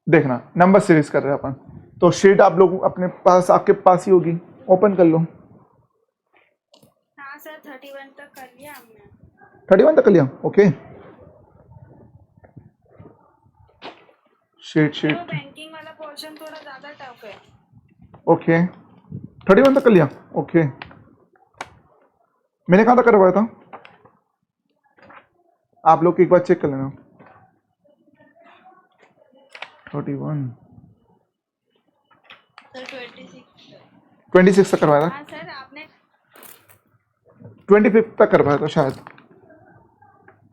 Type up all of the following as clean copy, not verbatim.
देखना number series कर रहे हैं अपन, तो शीट आप लोग अपने पास आपके पास ही होगी, ओपन कर लो। हाँ सर 31 तक कर लिया हमने। 31 तक कर लिया, ओके। शीट तो बैंकिंग वाला पोर्शन थोड़ा ज्यादा टफ है। ओके 31 तक कर लिया, ओके। मैंने कहाँ तक करवाया था, आप लोग एक बार चेक कर लेना। 31 सर 26 तक करवाया था। हाँ सर आपने 25 तक करवाया था शायद,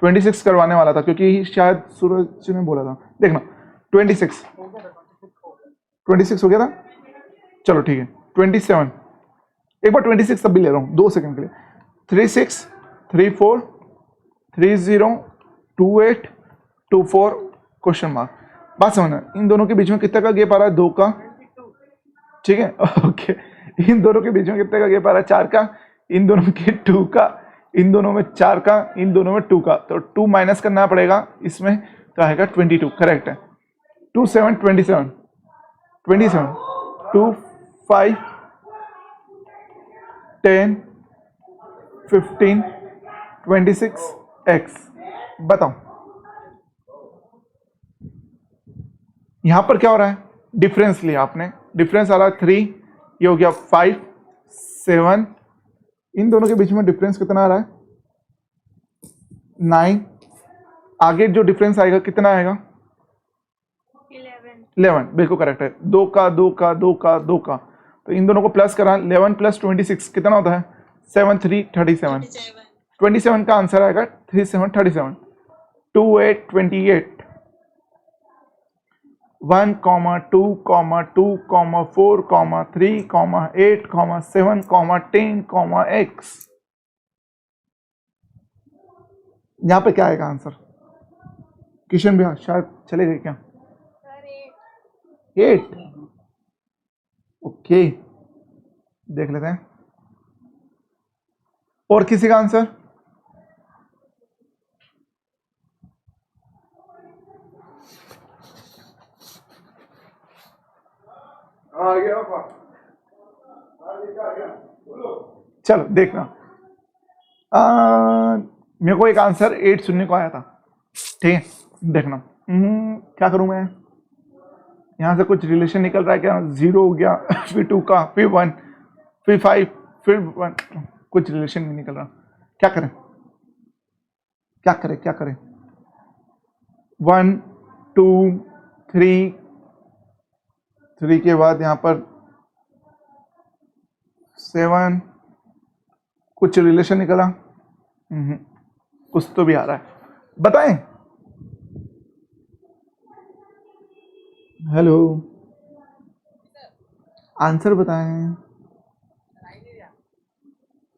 26 करवाने वाला था क्योंकि शायद सूरज ने बोला था। देखना 26 हो गया था, चलो ठीक है। 27 एक बार 26 तब भी ले रहा हूँ 2 सेकंड के लिए। 36 34 30 28 24 क्वेश्चन मार्क। बात समझना, इन दोनों के बीच में कितने का गैप आ रहा है, 2 का, ठीक है ओके। इन दोनों के बीच में कितने का गैप आ रहा है, 4 का, इन दोनों के 2 का, इन दोनों में 4 का, इन दोनों में 2 का, तो 2 माइनस करना पड़ेगा इसमें, तो आएगा 22, करेक्ट है। 2 7 27 2 5 10 15 26 x। बताओ यहां पर क्या हो रहा है, डिफरेंस लिया आपने, डिफरेंस आ रहा है 3, ये हो गया 5 7, इन दोनों के बीच में डिफरेंस कितना आ रहा है, 9, आगे जो डिफरेंस आएगा कितना आएगा, 11, बिल्कुल करेक्ट है। 2 का 2 का 2 का 2 का, तो इन दोनों को प्लस करा, 11 प्लस 26 कितना होता है, 7 3 37, 27 का आंसर आएगा 3 7 37, 2 8 28, 1 2 2 4 3 8 7 10 x। यहां पे क्या आएगा आंसर, किशन भैया शायद चले गए क्या, 8, ओके देख लेते हैं। और किसी का आंसर, चलो देखना, मेरे को एक आंसर 8 सुनने को आया था, ठीक है देखना। क्या करूं मैं, यहां से कुछ रिलेशन निकल रहा है क्या, 0 हो गया फिर 2 का, फिर 1, फिर 5, फिर 1, कुछ रिलेशन नहीं निकल रहा, क्या करें क्या करें क्या करें। 1 2 3 के बाद यहां पर 7, कुछ रिलेशन निकला, कुछ तो भी आ रहा है, बताएं। हेलो आंसर बताएं।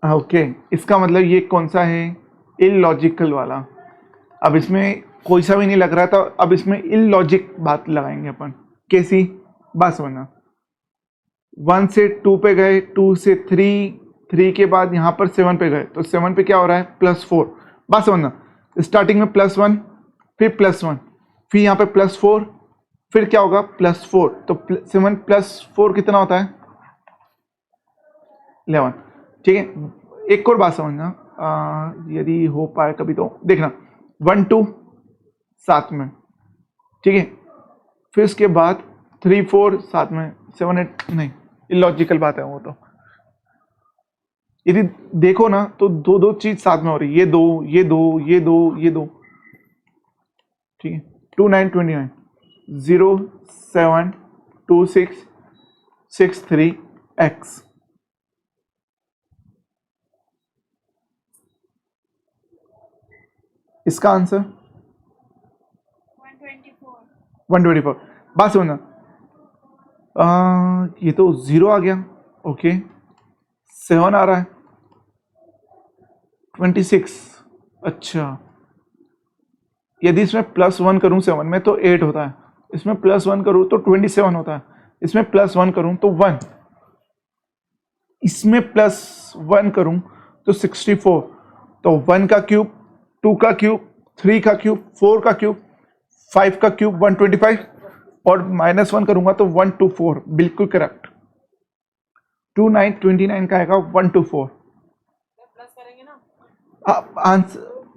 ओके इसका मतलब ये कौन सा है, इलॉजिकल वाला। अब इसमें कोई सा भी नहीं लग रहा था, अब इसमें इलॉजिक बात लगाएंगे अपन, कैसी बात समझना। 1 से 2 पे गए, 2 से 3 के बाद यहाँ पर 7 पे गए, तो 7 पे क्या हो रहा है, +4। बात समझना, स्टार्टिंग में +1, फिर +1, फिर यहाँ पे +4, फिर क्या होगा +4, तो 7 + 4 कितना होता है, 11, ठीक है। एक और बात समझना, यदि हो पाए कभी तो देखना, 1 2 साथ में, ठीक है, फिर उसके बाद 3 4 साथ में, 7 8 नहीं, इलॉजिकल बात है वो तो। यदि देखो ना तो दो दो चीज साथ में हो रही है, ये दो ये दो ये दो ये दो, ठीक है। 2 9 29 0 7 2 6 6 3 x। इसका आंसर 124। बात सुनना, ये तो 0 आ गया, ओके 7 आ रहा है, 26, अच्छा यदि इसमें +1 करूं 7 में तो 8 होता है, इसमें +1 करूं तो 27 होता है, इसमें +1 करूं तो 1, इसमें +1 करूं तो 64, तो 1 का क्यूब, 2 का क्यूब, 3 का क्यूब, 4 का क्यूब, 5 का क्यूब 125, और -1 करूंगा तो 124, बिल्कुल करेक्ट। 29 का आएगा 124। प्लस करेंगे ना,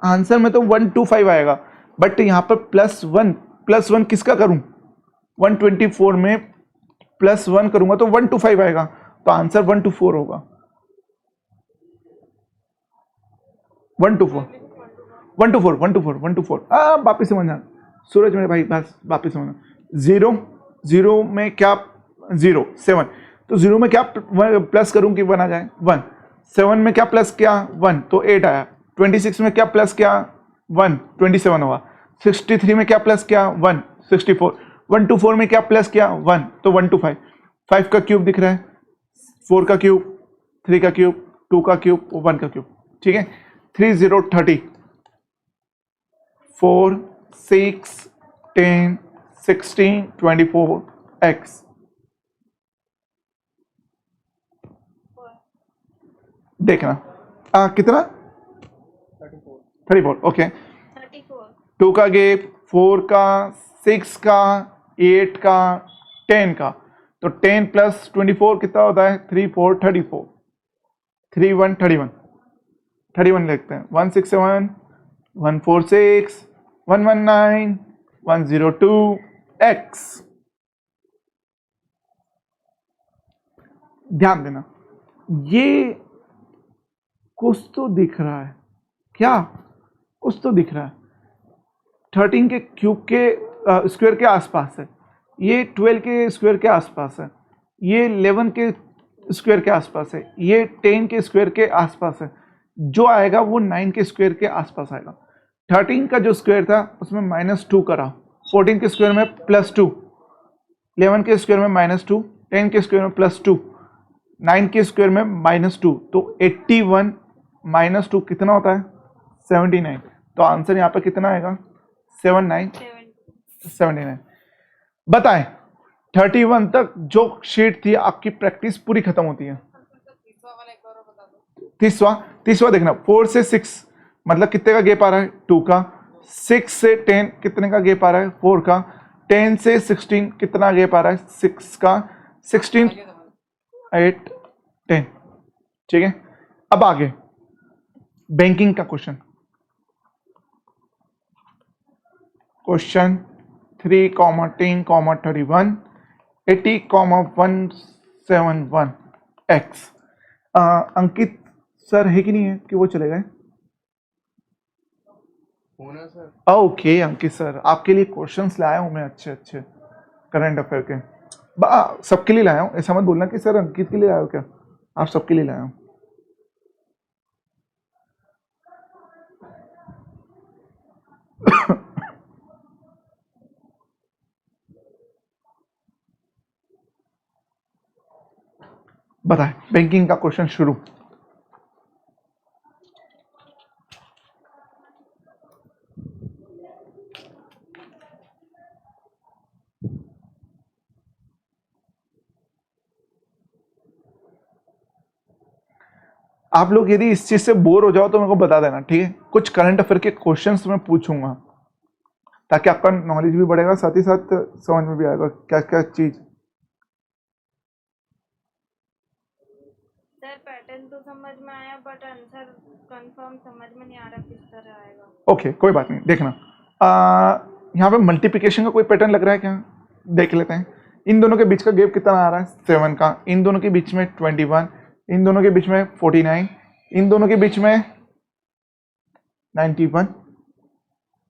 आंसर में तो 125 आएगा, बट यहाँ पर +1 किसका करूं? 124 में +1 करूंगा तो 125 आएगा, तो आंसर 124 होगा। 124 वापिस समझना सूरज मेरे भाई, बस वापिस समझना। 0 में क्या 0 7, तो 0 में क्या प्लस करूं कि 1 आ जाए 1। 7 में क्या प्लस किया 1 तो 8 आया। 26 में क्या प्लस किया 1 27 हुआ। 63 में क्या प्लस किया 1 64। 124 में क्या प्लस किया 1 तो 125। 5 का क्यूब दिख रहा है, 4 का क्यूब, 3 का क्यूब, 2 का क्यूब, 1 का क्यूब, ठीक है। 3 0 30, 4 6 10 16 24 x। देखना कितना 34 ओके। 34 2 का गैप, 4 का, 6 का, 8 का, 10 का, तो 10 + 24 कितना होता है 3 4 34, 3 1 31 लिखते हैं। 167 146 119 102 x। ध्यान देना, ये कुछ तो दिख रहा है, क्या कुछ तो दिख रहा है। 13 के क्यूब के स्क्वायर के आसपास है, ये 12 के स्क्वायर के आसपास है, ये 11 के स्क्वायर के आसपास है, ये 10 के स्क्वायर के आसपास है। जो आएगा वो 9 के स्क्वायर के आसपास आएगा। 13 का जो स्क्वायर था उसमें -2 करा, 14 के स्क्वायर में +2, 11 के स्क्वायर में -2, 10 के स्क्वायर में +2, 9 के स्क्वायर में -2, तो 81 -2 कितना होता है 79। तो आंसर यहाँ पर कितना आएगा 79। बताएं 31 तक जो शीट थी आपकी प्रैक्टिस पूरी खत्म होती है। तीसरा वाला एक बार और बता दो। तीसवा देखना, 4 से 6 मतलब कितने का गैप आ रहा है 2 का। 6 से 10 कितने का गैप आ रहा है 4 का। 10 से 16 कितना गैप आ रहा है 6 का। 16 8 10, ठीक है। अब आगे बैंकिंग का क्वेश्चन 3, 10, 31 80, 171 x। अंकित सर है कि नहीं है कि वो चले गए? होना सर। ओके अंकित सर, आपके लिए क्वेश्चंस लाया हूं मैं अच्छे अच्छे करंट अफेयर के। सबके लिए लाया हूं, ऐसा मत बोलना कि सर अंकित के लिए लाया हो क्या, आप सबके लिए लाया हूं। बताएं बैंकिंग का क्वेश्चन शुरू। आप लोग यदि इस चीज से बोर हो जाओ तो मेरे को बता देना, ठीक है। कुछ करंट अफेयर के क्वेश्चंस मैं पूछूंगा ताकि आपका नॉलेज भी बढ़ेगा, साथ ही साथ समझ में भी आएगा क्या क्या चीज। सर पैटर्न तो समझ में आया बट आंसर कंफर्म समझ में नहीं आ रहा किस तरह आएगा। ओके कोई बात नहीं, देखना यहाँ पे मल्टीप्लिकेशन का कोई पैटर्न लग रहा है क्या, देख लेते हैं। इन दोनों के बीच का गैप कितना आ रहा है 7 का, इन दोनों के बीच में 21, इन दोनों के बीच में 49, इन दोनों के बीच में 91,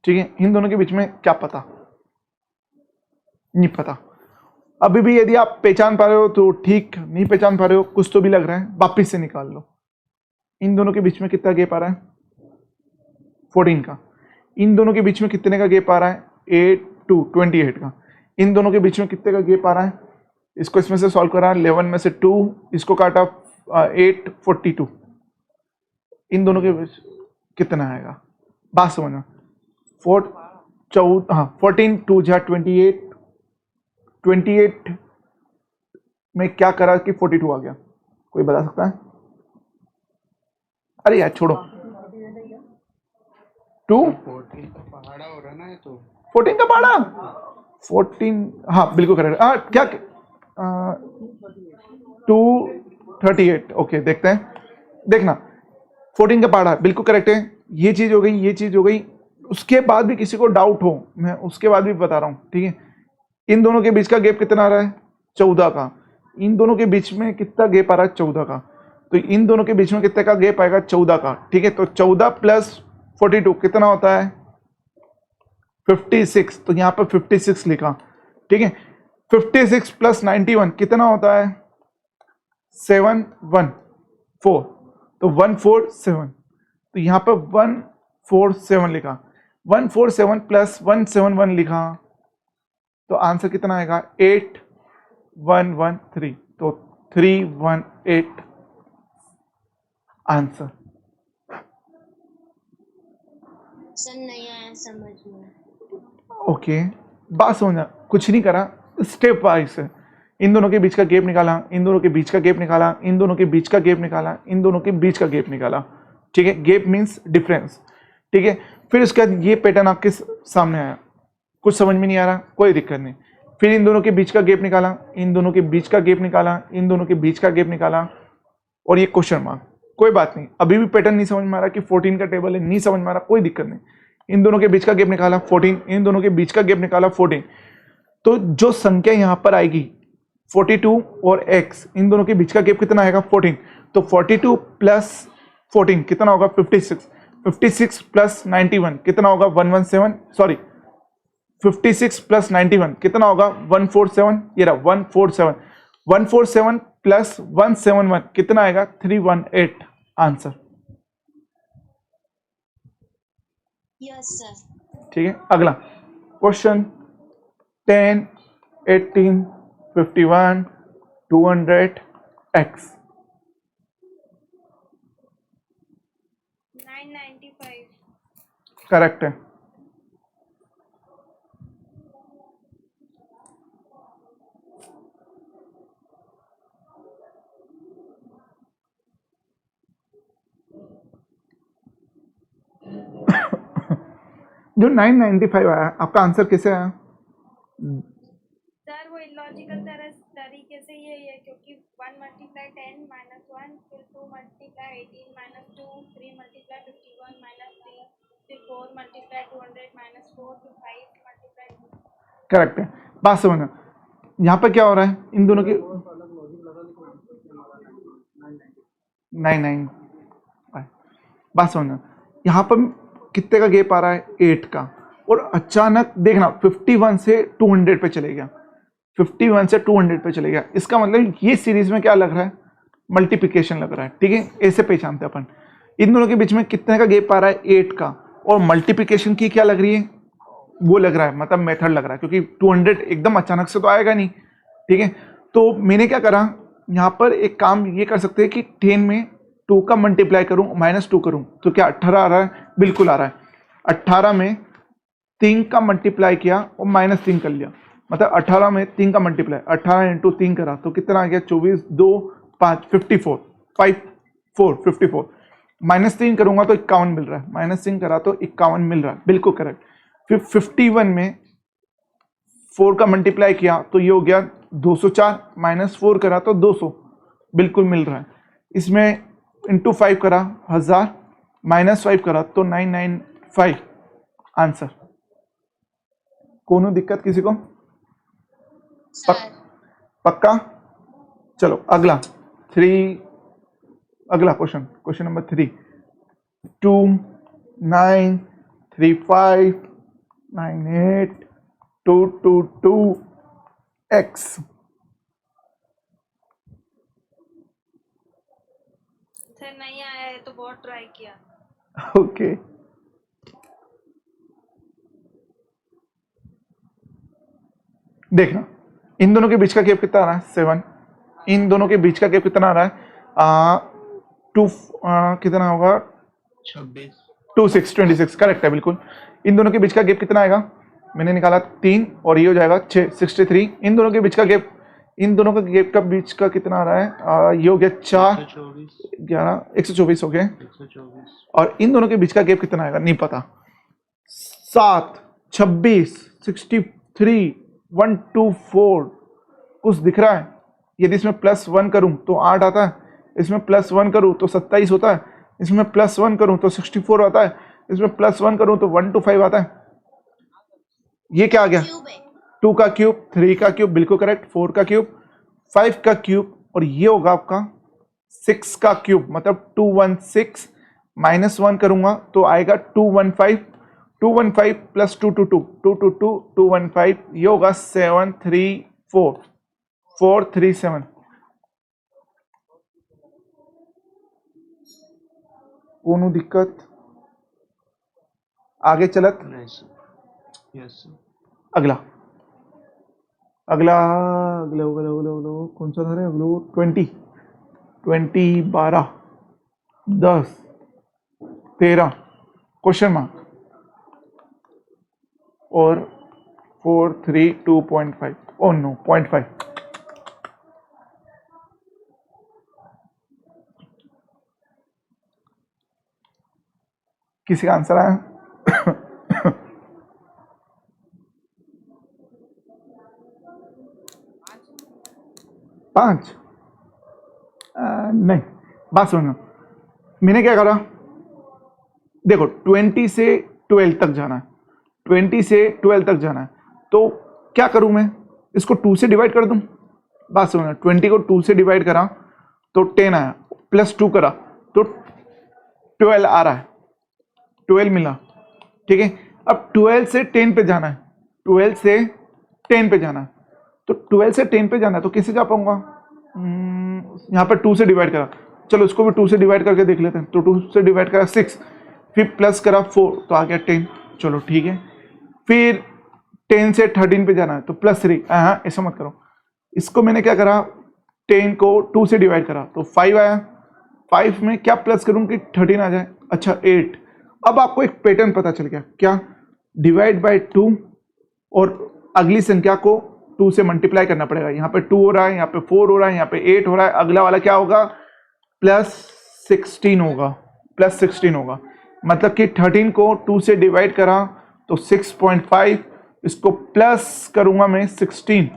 ठीक है। इन दोनों के बीच में क्या पता, नहीं पता। अभी भी यदि आप पहचान पा रहे हो तो ठीक, नहीं पहचान पा रहे हो कुछ तो भी लग रहा है, वापिस से निकाल लो। इन दोनों के बीच में कितना गैप आ रहा है 14 का। इन दोनों के बीच में कितने का गैप आ रहा है 8 to 28 का। इन दोनों के बीच में कितने का गैप आ रहा है, इसको इसमें से सॉल्व करा, 11 में से 2 इसको काटा 8 42। इन दोनों के बीच कितना आएगा, बात समझना। 14 2 जा 28, 28 में क्या करा कि 42 आ गया, कोई बता सकता है? अरे यार छोड़ो, 2 14 का पहाड़ा हो रहा ना है तो 14 का पहाड़ा 14, हाँ बिल्कुल करेक्ट। हाँ क्या 238, ओके देखते हैं। देखना 14 का पहाड़ा बिल्कुल करेक्ट है, ये चीज हो गई, ये चीज हो गई। उसके बाद भी किसी को डाउट हो, मैं उसके बाद भी बता रहा हूँ, ठीक है। इन दोनों के बीच का गैप कितना आ रहा है? 14 का। इन दोनों के बीच में कितना गैप आ रहा है? 14 का। तो इन दोनों के बीच में कितने का गैप आएगा? 14 का, ठीक है। तो 14 प्लस 42 कितना होता है? 56। तो यहाँ पर 56 लिखा, ठीक है। 56 प्लस 91 कितना होता है? 714, तो 147। तो यहाँ पर 147 लिखा, 147 प्लस 171 लिखा, तो आंसर कितना आएगा? 8113। तो 318 आंसर। सर नहीं आया समझ में। ओके, बात समझना, कुछ नहीं करा, स्टेप वाइज है। इन दोनों के बीच का गैप निकाला, इन दोनों के बीच का गैप निकाला, इन दोनों के बीच का गैप निकाला, इन दोनों के बीच का गैप निकाला, ठीक है। गैप मीन्स डिफरेंस, ठीक है। फिर उसके बाद ये पैटर्न आपके सामने आया, कुछ समझ में नहीं आ रहा, कोई दिक्कत नहीं। फिर इन दोनों के बीच का गैप निकाला, इन दोनों के बीच का गैप निकाला, इन दोनों के बीच का गैप निकाला, और ये क्वेश्चन मार्क। कोई बात नहीं, अभी भी पैटर्न नहीं समझ में आ रहा कि 14 का टेबल है, नहीं समझ में आ रहा, कोई दिक्कत नहीं। इन दोनों के बीच का गैप निकाला 14, इन दोनों के बीच का गैप निकाला 14। तो जो संख्या यहां पर आएगी 42 और x, इन दोनों के बीच का गैप कितना आएगा? 14। तो 42 प्लस 14 कितना होगा? 56। 56 प्लस 91 कितना होगा? 117, सॉरी 56 प्लस 91 कितना होगा? 147। ये रहा 147, 147 प्लस 171 कितना आएगा? 318 आंसर। Yes sir. ठीक है, अगला क्वेश्चन 10, 18, 51, 200 x। 995। करेक्ट है। जो 995 आया, आपका आंसर कैसे आया? सर वो इलॉजिकल तरीके से ये है, क्योंकि 1 मल्टीप्लाई 10 माइनस 1, फिर 2 मल्टीप्लाई 18 माइनस 2, 3 मल्टीप्लाई 51 माइनस 3, फिर 4 मल्टीप्लाई 200 माइनस 4, फिर 5 मल्टीप्लाई 2। करेक्ट है। बात समझना, यहाँ पर क्या हो रहा है? इन दोनों की 99, बात समझना, यहाँ पर कितने का गैप आ रहा है? 8 का। और अचानक देखना 51 से 200 पे चले गया, 51 से 200 पे चले गया। इसका मतलब ये सीरीज में क्या लग रहा है? मल्टीप्लिकेशन लग रहा है, ठीक है। ऐसे पहचानते हैं अपन। इन दोनों के बीच में कितने का गैप आ रहा है? 8 का। और मल्टीप्लिकेशन की क्या लग रही है? वो लग रहा है, मतलब मेथड लग रहा है, क्योंकि 200 एकदम अचानक से तो आएगा नहीं, ठीक है। तो मैंने क्या करा, यहाँ पर एक काम ये कर सकते हैं कि 10 में 2 का मल्टीप्लाई करूं, -2 करूं, तो क्या 18 आ रहा है? बिल्कुल आ रहा है। 18 में 3 का मल्टीप्लाई किया और -3 कर लिया, मतलब 18 में 3 का मल्टीप्लाई, 18 इंटू 3 करा तो कितना आ गया? 24, 2, 5, 54, 54, -3 करूंगा तो 51 मिल रहा है, -3 करा तो 51 मिल रहा है, बिल्कुल करेक्ट। फिर 51 में 4 का मल्टीप्लाई किया तो ये हो गया 204, -4 करा तो 200, बिल्कुल मिल रहा है। इसमें इंटू 5 करा 1000, -5 करा तो 995 आंसर। कोनो दिक्कत किसी को? पक्का? चलो अगला क्वेश्चन नंबर 3, 2, 9, 3, 5, 9, 8, 2, 2, 2 x। सर नहीं आया है तो बहुत ट्राई किया। ओके, देखना इन दोनों के बीच का गैप कितना आ रहा है? 7। इन दोनों के बीच का गैप कितना आ रहा है? 2, कितना होगा? 26 करेक्ट है, बिल्कुल। इन दोनों के बीच का गैप कितना आएगा? मैंने निकाला 3 और ये हो जाएगा 6, 63। इन दोनों के बीच का गैप, इन दोनों का गैप का बीच का कितना आ रहा है? ये हो गया 4, 11, 124 हो गए। और इन दोनों के बीच का गैप कितना आएगा? नहीं पता। 7, 26, 63, 1 2 4 कुछ दिख रहा है? यदि इसमें +1 करूं तो 8 आता है, इसमें +1 करूं तो 27 होता है, इसमें +1 करूं तो 64 आता है, इसमें +1 करूं तो 1 2 5 आता है। ये क्या आ गया? क्यूब है। 2 का क्यूब, 3 का क्यूब, बिल्कुल करेक्ट, 4 का क्यूब, 5 का क्यूब, और ये होगा आपका 6 का क्यूब, मतलब 216 -1 करूंगा तो आएगा 215, 215 + 222 222 215, ये होगा 734 437। कोनो दिक्कत? आगे चलत? यस अगला अगला अगला अगला अगला अगला कौन सा था रे? अगला 20 20 12 10 13 क्वेश्चन मार्क और 4 3 2.5, ओ नो 0.5। किसी का आंसर आया? 5? नहीं, बात सुनो, मैंने क्या करा, देखो 20 से 12 तक जाना है, 20 से 12 तक जाना है, तो क्या करूं मैं? इसको 2 से डिवाइड कर दूं। बात सुनो, 20 को 2 से डिवाइड करा तो 10 आया, +2 करा तो 12 आ रहा है, 12 मिला, ठीक है। अब 12 से 10 पे जाना है, 12 से 10 पे जाना है, तो 12 से 10 पे जाना है तो कैसे जा पाऊंगा? यहाँ पर 2 से डिवाइड करा, चलो इसको भी 2 से डिवाइड करके देख लेते हैं। तो 2 से डिवाइड करा 6, फिर प्लस करा 4 तो आ गया 10, चलो ठीक है। फिर 10 से 13 पे जाना है तो +3, हाँ ऐसा मत करो, इसको मैंने क्या करा, 10 को 2 से डिवाइड करा तो 5 आया, 5 में क्या प्लस करूँ कि 13 आ जाए, अच्छा 8। अब आपको एक पैटर्न पता चल गया, क्या? डिवाइड बाय 2 और अगली संख्या को 2 से मल्टीप्लाई करना पड़ेगा। यहाँ पे 2 हो रहा है, यहाँ पे 4 हो रहा है, यहाँ पे 8 हो रहा है, अगला वाला क्या होगा? +16 होगा, +16 होगा, मतलब कि 13 को 2 से डिवाइड करा तो 6.5, इसको प्लस करूंगा मैं 16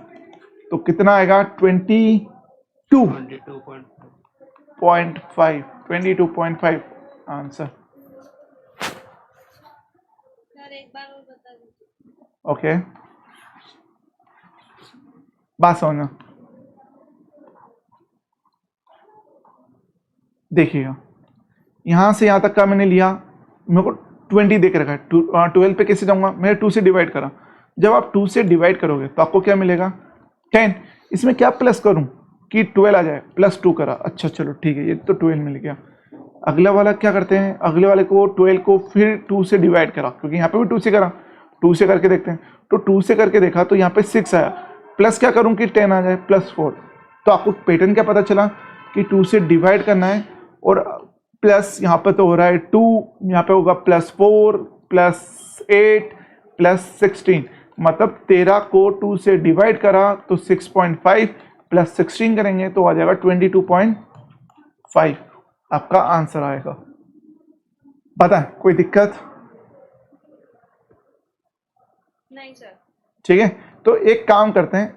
तो कितना आएगा? 22.5 आंसर। सर एक बार और बता दीजिए। ओके, बात समझना, देखिएगा यहां से यहां तक का मैंने लिया, मेरे को 20 देख रखा है, 12 पे कैसे जाऊंगा? मैंने 2 से डिवाइड करा, जब आप 2 से डिवाइड करोगे तो आपको क्या मिलेगा? 10। इसमें क्या प्लस करूं कि 12 आ जाए, +2 करा, अच्छा चलो ठीक है, ये तो 12 मिल गया। अगला वाला क्या करते हैं, अगले वाले को 12 को फिर 2 से डिवाइड करा, क्योंकि यहाँ पे भी 2 से करा, 2 से करके देखते हैं, तो 2 से करके देखा तो यहाँ पे 6 आया, प्लस क्या करूं कि 10 आ जाए, +4। तो आपको पैटर्न क्या पता चला कि 2 से डिवाइड करना है, और प्लस यहाँ पे तो हो रहा है 2, यहाँ पे होगा +4 +8 +16, मतलब 13 को 2 से डिवाइड करा तो 6.5 + 16 करेंगे तो आ जाएगा 22.5, आपका आंसर आएगा। पता है कोई दिक्कत? नहीं सर। ठीक है, तो एक काम करते हैं,